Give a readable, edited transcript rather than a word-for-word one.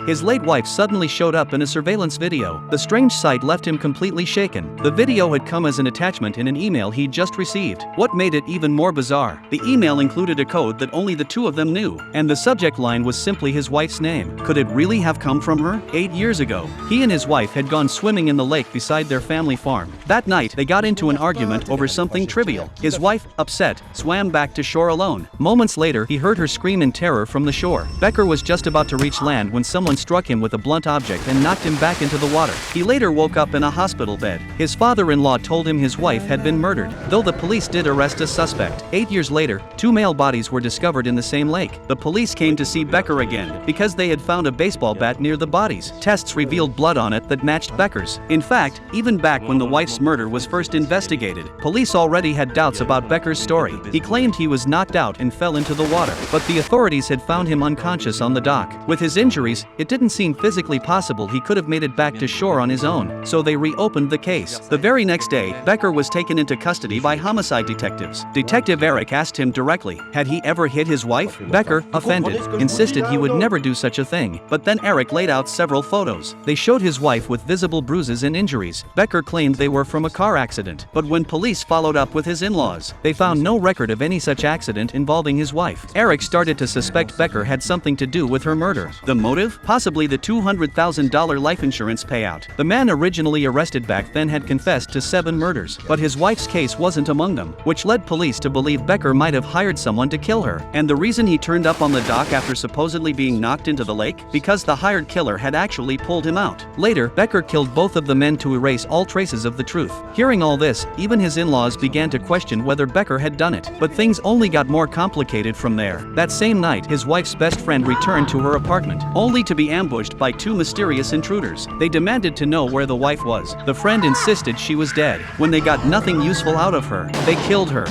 his late wife suddenly showed up in a surveillance video. The strange sight left him completely shaken. The video had come as an attachment in an email he'd just received. What made it even more bizarre, the email included a code that only the two of them knew, and the subject line was simply his wife's name. Could it really have come from her? 8 years ago, he and his wife had gone swimming in the lake beside their family farm. That night, they got into an argument over something trivial. His wife, upset, swam back to shore alone. Moments later, he heard her scream in terror from the shore. Becker was just about to reach land when someone struck him with a blunt object and knocked him back into the water. He later woke up in a hospital bed. His father-in-law told him his wife had been murdered, though the police did arrest a suspect. 8 years later, 2 male bodies were discovered in the same lake. The police came to see Becker again because they had found a baseball bat near the bodies. Tests revealed blood on it that matched Becker's. In fact, even back when the wife's murder was first investigated, police already had doubts about Becker's story. He claimed he was knocked out and fell into the water, but the authorities had found him unconscious on the dock. With his injuries, it didn't seem physically possible he could have made it back to shore on his own, so they reopened the case. The very next day, Becker was taken into custody by homicide detectives. Detective Eric asked him directly, had he ever hit his wife? Becker, offended, insisted he would never do such a thing, but then Eric laid out several photos. They showed his wife with visible bruises and injuries. Becker claimed they were from a car accident, but when police followed up with his in-laws, they found no record of any such accident involving his wife. Eric started to suspect Becker had something to do with her murder. The motive? Possibly the $200,000 life insurance payout. The man originally arrested back then had confessed to 7 murders, but his wife's case wasn't among them, which led police to believe Becker might have hired someone to kill her. And the reason he turned up on the dock after supposedly being knocked into the lake? Because the hired killer had actually pulled him out. Later, Becker killed both of the men to erase all traces of the truth. Hearing all this, even his in-laws began to question whether Becker had done it, but things only got more complicated from there. That same night, his wife's best friend returned to her apartment, only to be ambushed by 2 mysterious intruders. They demanded to know where the wife was. The friend insisted she was dead. When they got nothing useful out of her, they killed her.